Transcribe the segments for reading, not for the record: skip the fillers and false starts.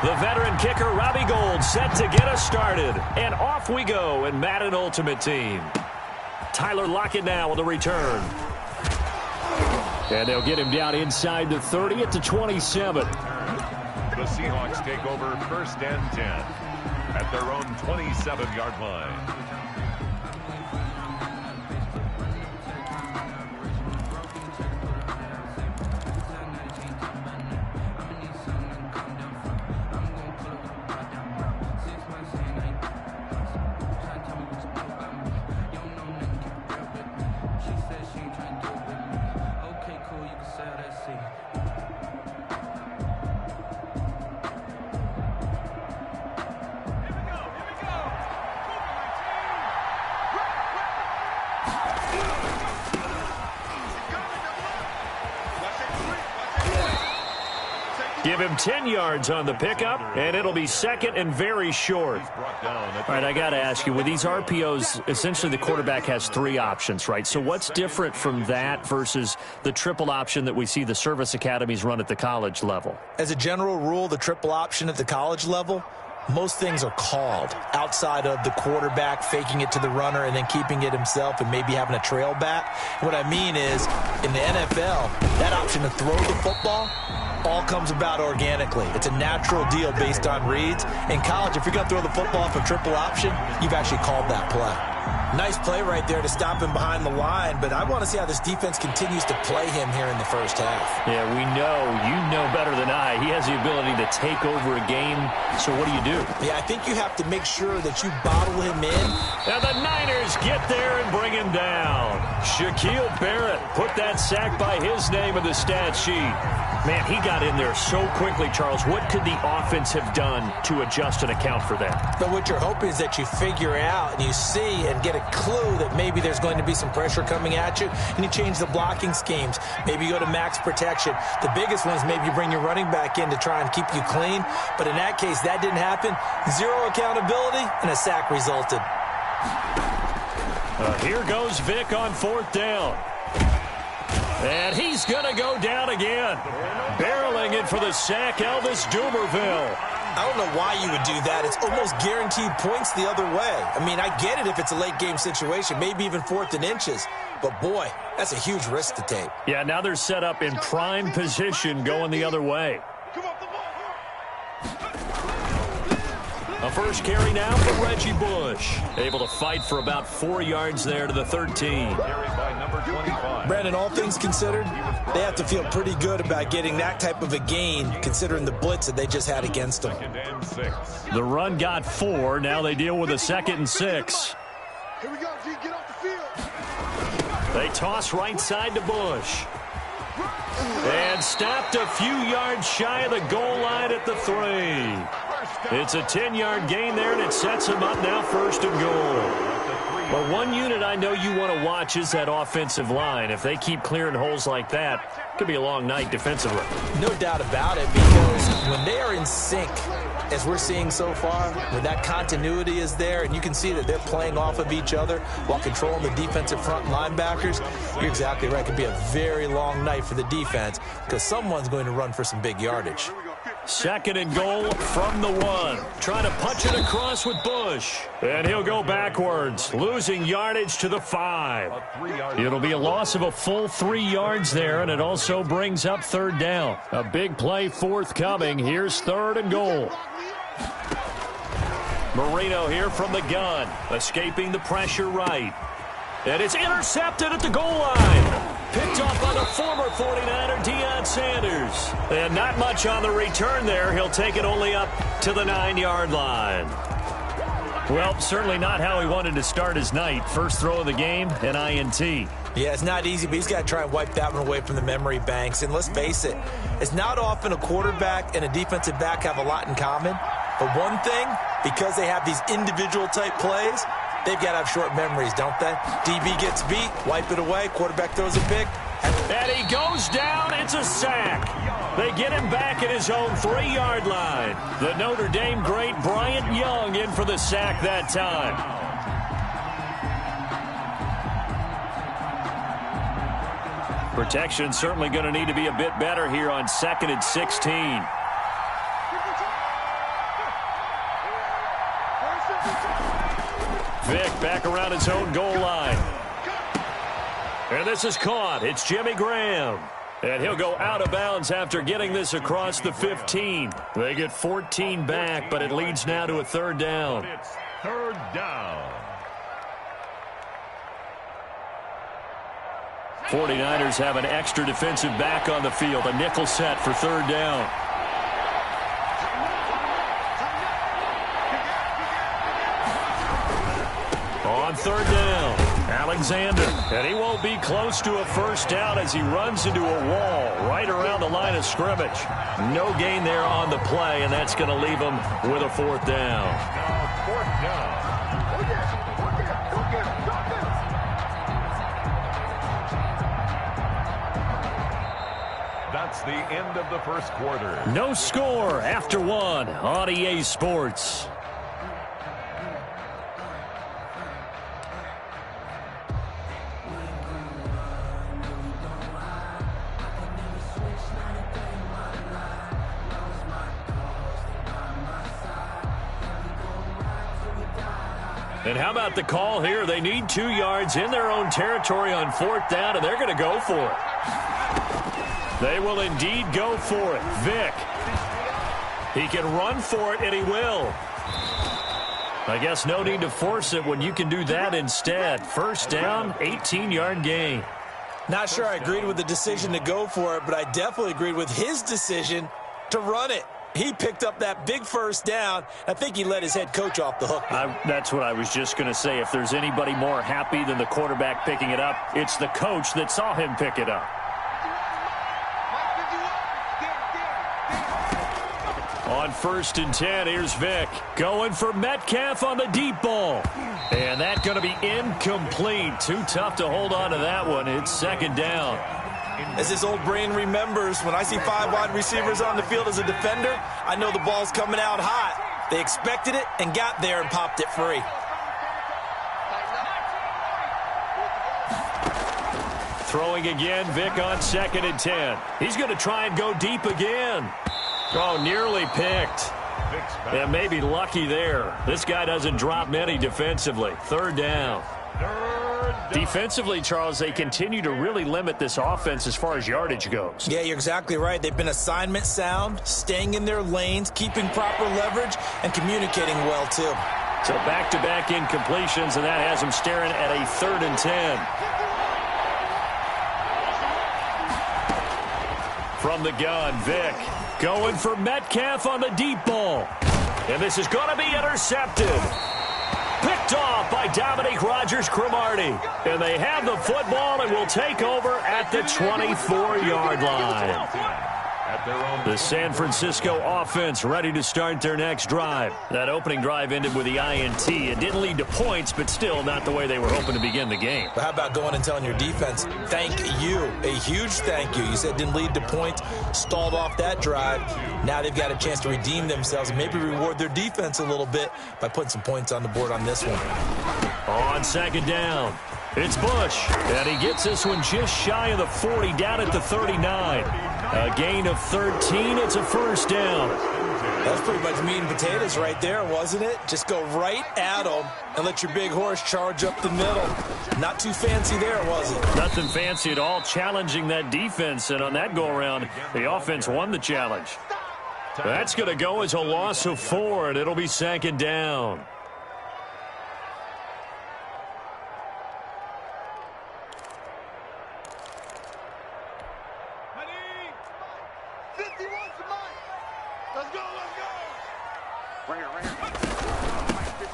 The veteran kicker, Robbie Gould, set to get us started. And off we go in Madden Ultimate Team. Tyler Lockett now with the return. And they'll get him down inside the 30 at the 27. The Seahawks take over 1st and 10 at their own 27-yard line. Give him 10 yards on the pickup, and it'll be second and very short. All right, I got to ask you, with these RPOs, essentially the quarterback has 3 options, right? So what's different from that versus the triple option that we see the service academies run at the college level? As a general rule, the triple option at the college level, most things are called outside of the quarterback faking it to the runner and then keeping it himself and maybe having a trail back. What I mean is, in the NFL, that option to throw the football all comes about organically. It's a natural deal based on reads. In college, if you're going to throw the football for triple option, you've actually called that play. Nice play right there to stop him behind the line, but I want to see how this defense continues to play him here in the first half. Yeah, we know, you know better than I, he has the ability to take over a game, so what do you do? Yeah, I think you have to make sure that you bottle him in. And the Niners get there and bring him down. Shaquille Barrett put that sack by his name in the stat sheet. Man, he got in there so quickly, Charles. What could the offense have done to adjust and account for that? But what you're hoping is that you figure out and you see and get a clue that maybe there's going to be some pressure coming at you, and you change the blocking schemes. Maybe you go to max protection. The biggest one is maybe you bring your running back in to try and keep you clean. But in that case, that didn't happen. 0 accountability, and a sack resulted. Here goes Vic on 4th down. And he's going to go down again. Barreling in for the sack, Elvis Dumerville. I don't know why you would do that. It's almost guaranteed points the other way. I mean, I get it if it's a late-game situation, maybe even 4th and inches. But, boy, that's a huge risk to take. Yeah, now they're set up in prime position going the other way. A first carry now for Reggie Bush. Able to fight for about 4 yards there to the 13. Brandon, all things considered, they have to feel pretty good about getting that type of a gain, considering the blitz that they just had against them. The run got 4. Now they deal with a 2nd and 6. Here we go, G. Get off the field. They toss right side to Bush. And stopped a few yards shy of the goal line at the 3. It's a 10-yard gain there, and it sets him up now 1st and goal. Well, one unit I know you want to watch is that offensive line. If they keep clearing holes like that, it could be a long night defensively. No doubt about it, because when they are in sync, as we're seeing so far, when that continuity is there, and you can see that they're playing off of each other while controlling the defensive front linebackers, you're exactly right. It could be a very long night for the defense because someone's going to run for some big yardage. 2nd and goal from the 1. Trying to punch it across with Bush. And he'll go backwards, losing yardage to the 5. It'll be a loss of a full 3 yards there, and it also brings up 3rd down. A big play forthcoming. Here's 3rd and goal. Marino here from the gun, escaping the pressure right. And it's intercepted at the goal line. Picked off by the former 49er, Deion Sanders. And not much on the return there. He'll take it only up to the 9-yard line. Well, certainly not how he wanted to start his night. First throw of the game, an INT. Yeah, it's not easy, but he's got to try and wipe that one away from the memory banks. And let's face it, it's not often a quarterback and a defensive back have a lot in common. But one thing, because they have these individual type plays, they've got to have short memories, don't they? DB gets beat, wipe it away, quarterback throws a pick. And he goes down, it's a sack. They get him back at his own 3-yard line. The Notre Dame great Bryant Young in for the sack that time. Protection certainly going to need to be a bit better here on 2nd and 16. Vick back around his own goal line. And this is caught. It's Jimmy Graham. And he'll go out of bounds after getting this across the 15. They get 14 back, but it leads now to a third down. It's third down. 49ers have an extra defensive back on the field. A nickel set for third down. On third down, Alexander. And he won't be close to a first down as he runs into a wall right around the line of scrimmage. No gain there on the play, and that's going to leave him with a fourth down. Now fourth down. That's the end of the first quarter. No score after one on EA Sports. And how about the call here? They need 2 yards in their own territory on fourth down, and they're going to go for it. They will indeed go for it. Vick. He can run for it, and he will. I guess no need to force it when you can do that instead. First down, 18-yard gain. Not sure I agreed with the decision to go for it, but I definitely agreed with his decision to run it. He picked up that big first down. I think he let his head coach off the hook. That's what I was just going to say. If there's anybody more happy than the quarterback picking it up, it's the coach that saw him pick it up. On 1st and 10, here's Vick. Going for Metcalf on the deep ball. And that's going to be incomplete. Too tough to hold on to that one. It's second down. As his old brain remembers, when I see 5 wide receivers on the field as a defender, I know the ball's coming out hot. They expected it and got there and popped it free. Throwing again, Vick on 2nd and 10. He's going to try and go deep again. Oh, nearly picked. And maybe lucky there. This guy doesn't drop many defensively. Third down. Defensively, Charles, they continue to really limit this offense as far as yardage goes. Yeah, you're exactly right. They've been assignment sound, staying in their lanes, keeping proper leverage, and communicating well, too. So back-to-back incompletions, and that has them staring at a 3rd and 10. From the gun, Vick going for Metcalf on the deep ball. And this is going to be intercepted. Picked off by Dominique Rodgers-Cromartie. And they have the football and will take over at the 24-yard line. The San Francisco offense ready to start their next drive. That opening drive ended with the INT. It didn't lead to points, but still not the way they were hoping to begin the game. But how about going and telling your defense, thank you, a huge thank you. You said didn't lead to points, stalled off that drive. Now they've got a chance to redeem themselves and maybe reward their defense a little bit by putting some points on the board on this one. On 2nd down, it's Bush, and he gets this one just shy of the 40, down at the 39. A gain of 13. It's a first down. That's pretty much meat and potatoes right there, wasn't it? Just go right at them and let your big horse charge up the middle. Not too fancy there, was it? Nothing fancy at all, challenging that defense. And on that go-around, the offense won the challenge. That's going to go as a loss of 4, and it'll be 2nd down.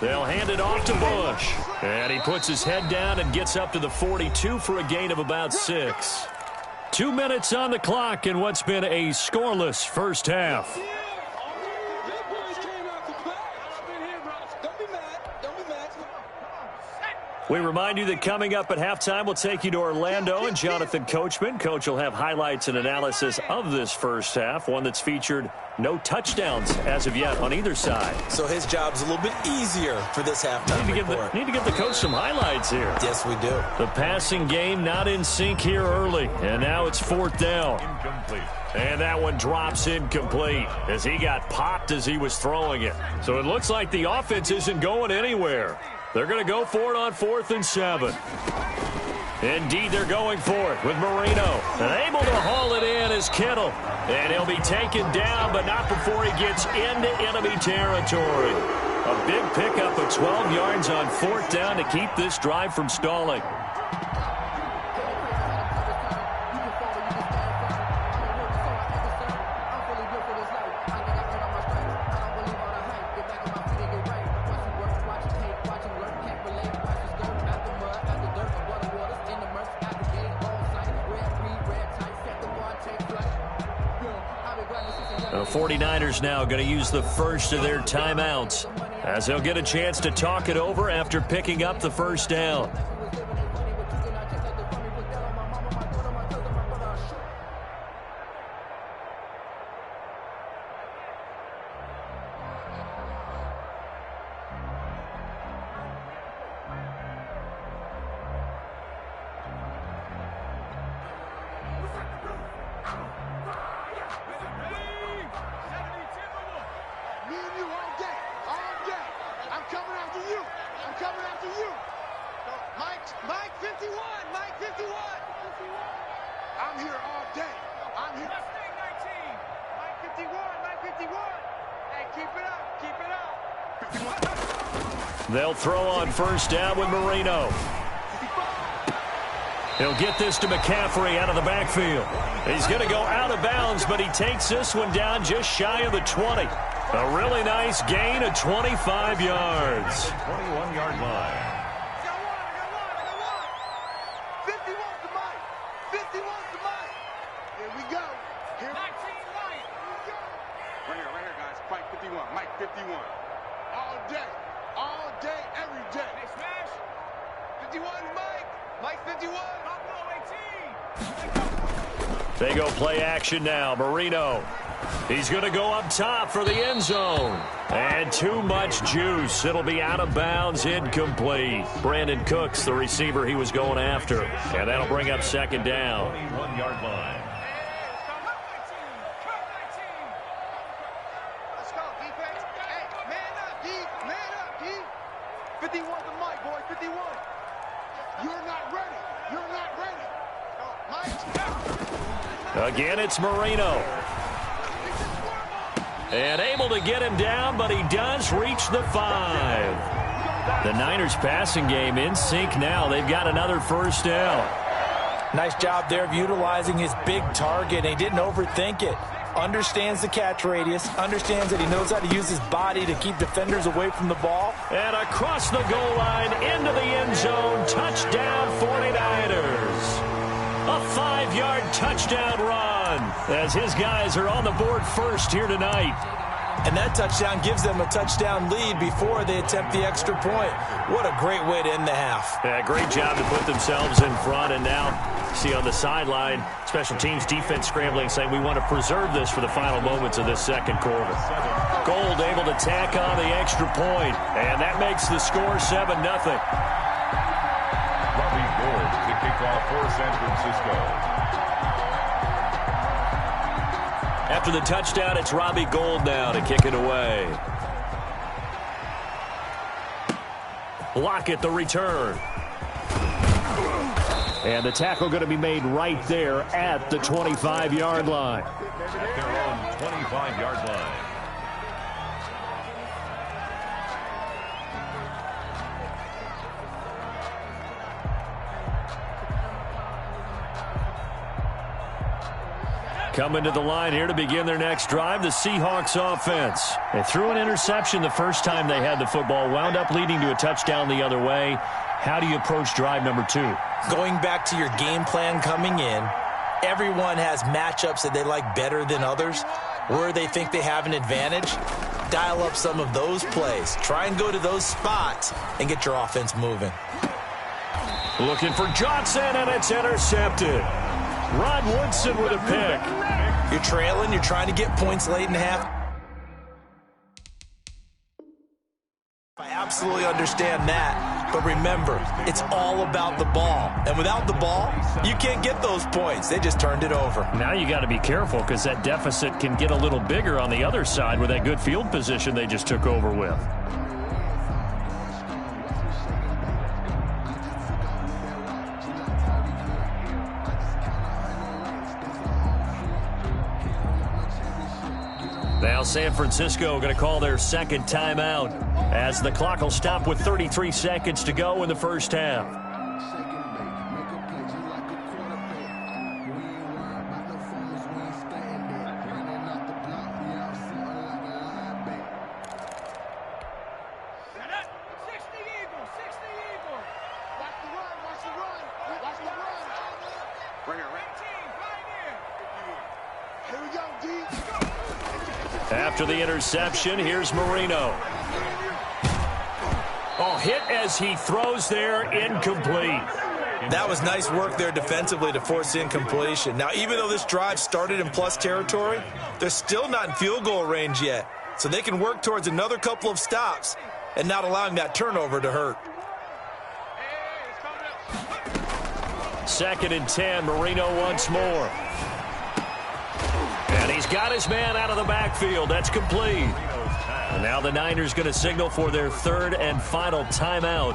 They'll hand it off to Bush. And he puts his head down and gets up to the 42 for a gain of about 6. 2 minutes on the clock in what's been a scoreless first half. We remind you that coming up at halftime, we'll take you to Orlando and Jonathan Coachman. Coach will have highlights and analysis of this first half, one that's featured no touchdowns as of yet on either side. So his job's a little bit easier for this halftime report. Need to give the coach some highlights here. Yes, we do. The passing game not in sync here early, and now it's 4th down. Incomplete. And that one drops incomplete as he got popped as he was throwing it. So it looks like the offense isn't going anywhere. They're going to go for it on 4th and 7. Indeed, they're going for it with Marino. And able to haul it in is Kittle. And he'll be taken down, but not before he gets into enemy territory. A big pickup of 12 yards on 4th down to keep this drive from stalling. The 49ers now going to use the first of their timeouts as they'll get a chance to talk it over after picking up the first down. I'm here all day. I'm here. Mike 51, Mike 51. Hey, keep it up, keep it up. They'll throw on first down with Marino. He'll get this to McCaffrey out of the backfield. He's going to go out of bounds, but he takes this one down just shy of the 20. A really nice gain of 25 yards. 21-yard line. Mike 51. All day, every day. Hey, smash. 51, Mike 51. They go play action now. Marino. He's going to go up top for the end zone. And too much juice. It'll be out of bounds, incomplete. Brandon Cooks, the receiver he was going after. And that'll bring up second down. 21-yard line. Again, it's Marino. And able to get him down, but he does reach the 5. The Niners passing game in sync now. They've got another first down. Nice job there of utilizing his big target. He didn't overthink it. Understands the catch radius. Understands that he knows how to use his body to keep defenders away from the ball. And across the goal line, into the end zone. Touchdown, 49ers. A 5-yard touchdown run as his guys are on the board first here tonight. And that touchdown gives them a touchdown lead before they attempt the extra point. What a great way to end the half. Yeah, great job to put themselves in front. And now, see on the sideline, special teams defense scrambling, saying we want to preserve this for the final moments of this second quarter. Gold able to tack on the extra point, and that makes the score 7-0. To kick off for San Francisco. After the touchdown, it's Robbie Gould now to kick it away. Lockett the return. And the tackle going to be made right there at the 25-yard line. At their own 25-yard line. Coming to the line here to begin their next drive, the Seahawks offense. They threw an interception the first time they had the football, wound up leading to a touchdown the other way. How do you approach drive number 2? Going back to your game plan coming in, everyone has matchups that they like better than others. Where they think they have an advantage, dial up some of those plays. Try and go to those spots and get your offense moving. Looking for Johnson, and it's intercepted. Ron Woodson with a pick. You're trailing. You're trying to get points late in the half. I absolutely understand that. But remember, it's all about the ball. And without the ball, you can't get those points. They just turned it over. Now you got to be careful because that deficit can get a little bigger on the other side with that good field position they just took over with. Now San Francisco going to call their second timeout as the clock will stop with 33 seconds to go in the first half. After the interception, here's Marino. Oh, hit as he throws there, incomplete. That was nice work there defensively to force incompletion. Now, even though this drive started in plus territory, they're still not in field goal range yet. So they can work towards another couple of stops and not allowing that turnover to hurt. 2nd and 10, Marino once more. And he's got his man out of the backfield. That's complete. And now the Niners going to signal for their third and final timeout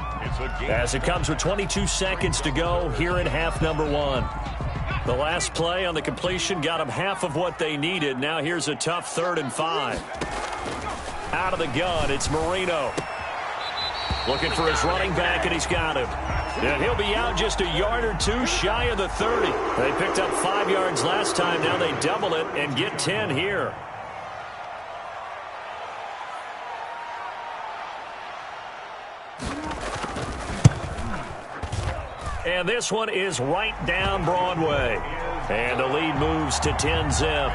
as it comes with 22 seconds to go here in half number 1. The last play on the completion got them half of what they needed. Now here's a tough 3rd and 5. Out of the gun, it's Marino. Looking for his running back, and he's got him. And he'll be out just a yard or two shy of the 30. They picked up 5 yards last time. Now they double it and get 10 here. And this one is right down Broadway. And the lead moves to 10-zip.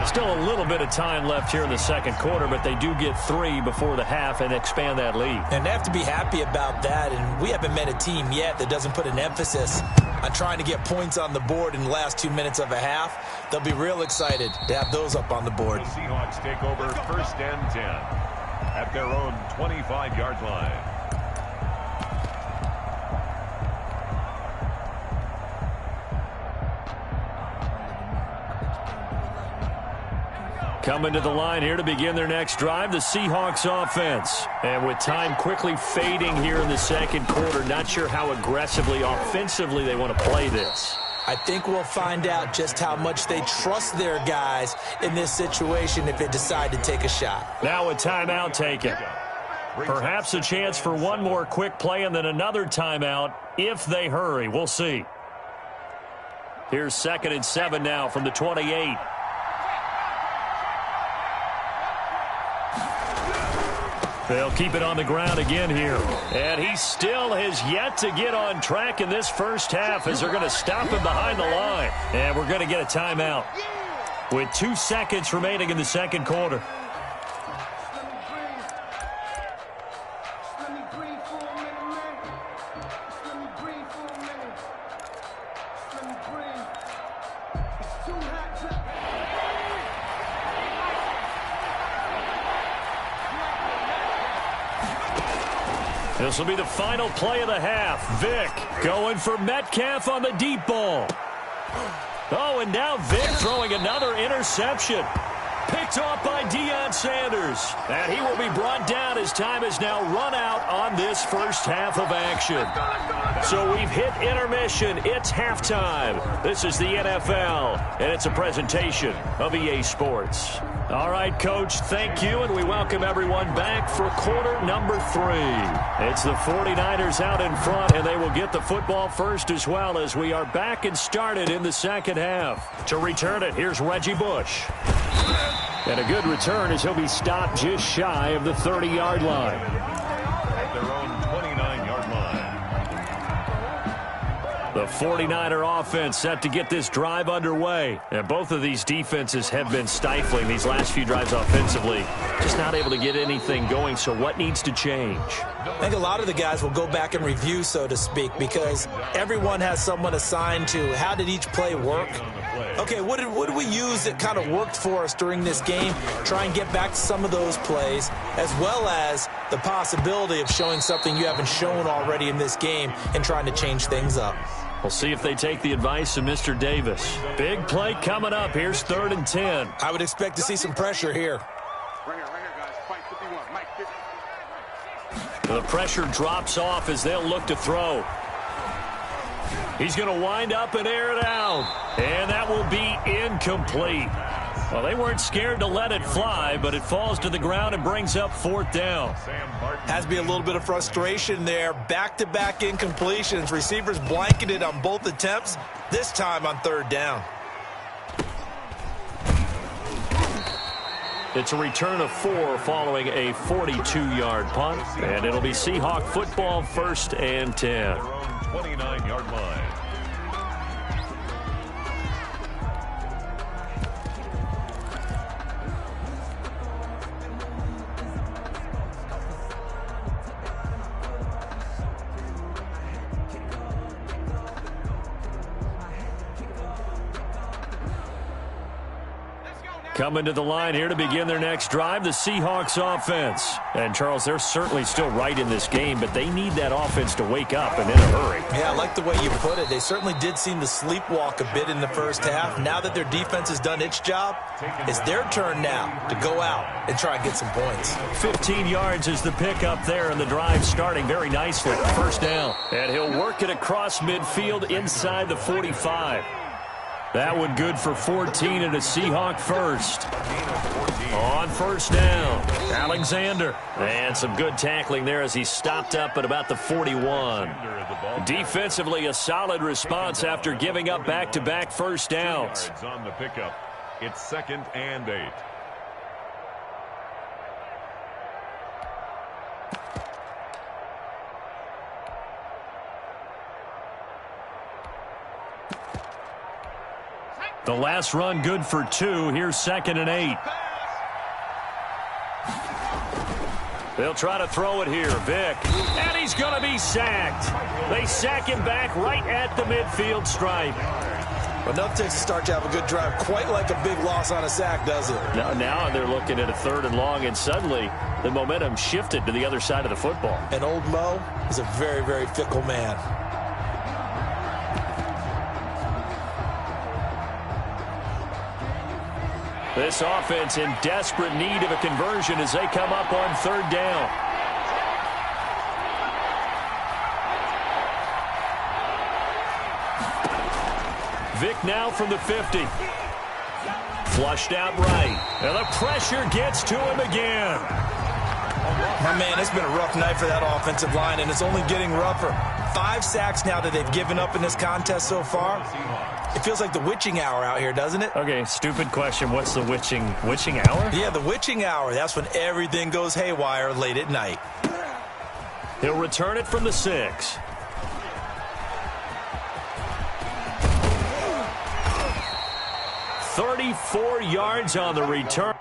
Still a little bit of time left here in the second quarter, but they do get 3 before the half and expand that lead. And they have to be happy about that. And we haven't met a team yet that doesn't put an emphasis on trying to get points on the board in the last 2 minutes of a half. They'll be real excited to have those up on the board. The Seahawks take over 1st and 10 at their own 25-yard line. Coming to the line here to begin their next drive, the Seahawks offense. And with time quickly fading here in the second quarter, not sure how aggressively, offensively they want to play this. I think we'll find out just how much they trust their guys in this situation if they decide to take a shot. Now a timeout taken. Perhaps a chance for one more quick play and then another timeout if they hurry. We'll see. Here's 2nd and 7 now from the 28. They'll keep it on the ground again here. And he still has yet to get on track in this first half as they're going to stop him behind the line. And we're going to get a timeout with 2 seconds remaining in the second quarter. This will be the final play of the half. Vick going for Metcalf on the deep ball. Oh, and now Vick throwing another interception. Picked off by Deion Sanders. And he will be brought down as time has now run out on this first half of action. So we've hit intermission. It's halftime. This is the NFL, and it's a presentation of EA Sports. All right, Coach, thank you, and we welcome everyone back for quarter number 3. It's the 49ers out in front, and they will get the football first as well as we are back and started in the second half. To return it, here's Reggie Bush. And a good return as he'll be stopped just shy of the 30-yard line. At their own 29-yard line. The 49er offense set to get this drive underway. And both of these defenses have been stifling these last few drives offensively. Just not able to get anything going, so what needs to change? I think a lot of the guys will go back and review, so to speak, because everyone has someone assigned to how did each play work. Okay, what did we use that kind of worked for us during this game? Try and get back to some of those plays, as well as the possibility of showing something you haven't shown already in this game and trying to change things up. We'll see if they take the advice of Mr. Davis. Big play coming up. Here's 3rd and 10. I would expect to see some pressure here. Right here, guys. Fight 51. Mike 50. The pressure drops off as they'll look to throw. He's going to wind up and air it out. And that will be incomplete. Well, they weren't scared to let it fly, but it falls to the ground and brings up 4th down. Has to be a little bit of frustration there. Back-to-back incompletions. Receivers blanketed on both attempts, this time on 3rd down. It's a return of 4 following a 42-yard punt, and it'll be Seahawk football 1st and 10. Their own 29-yard line. Coming to the line here to begin their next drive, the Seahawks offense. And, Charles, they're certainly still right in this game, but they need that offense to wake up and in a hurry. Yeah, I like the way you put it. They certainly did seem to sleepwalk a bit in the first half. Now that their defense has done its job, it's their turn now to go out and try and get some points. 15 yards is the pickup there, and the drive starting very nicely. 1st down. And he'll work it across midfield inside the 45. That one good for 14 and a Seahawk 1st. On 1st down, Alexander. And some good tackling there as he stopped up at about the 41. Defensively, a solid response after giving up back-to-back 1st downs. On the pickup. It's 2nd and 8. The last run good for 2. Here's 2nd and 8. They'll try to throw it here. Vick. And he's going to be sacked. They sack him back right at the midfield stripe. Enough to start to have a good drive. Quite like a big loss on a sack, does it? Now they're looking at a 3rd and long, and suddenly the momentum shifted to the other side of the football. And old Mo is a very, very fickle man. This offense in desperate need of a conversion as they come up on 3rd down. Vick now from the 50. Flushed out right. And the pressure gets to him again. My man, it's been a rough night for that offensive line, and it's only getting rougher. 5 sacks now that they've given up in this contest so far. It feels like the witching hour out here, doesn't it? Okay, stupid question. What's the witching hour? Yeah, the witching hour. That's when everything goes haywire late at night. He'll return it from the 6. "34 yards on the return.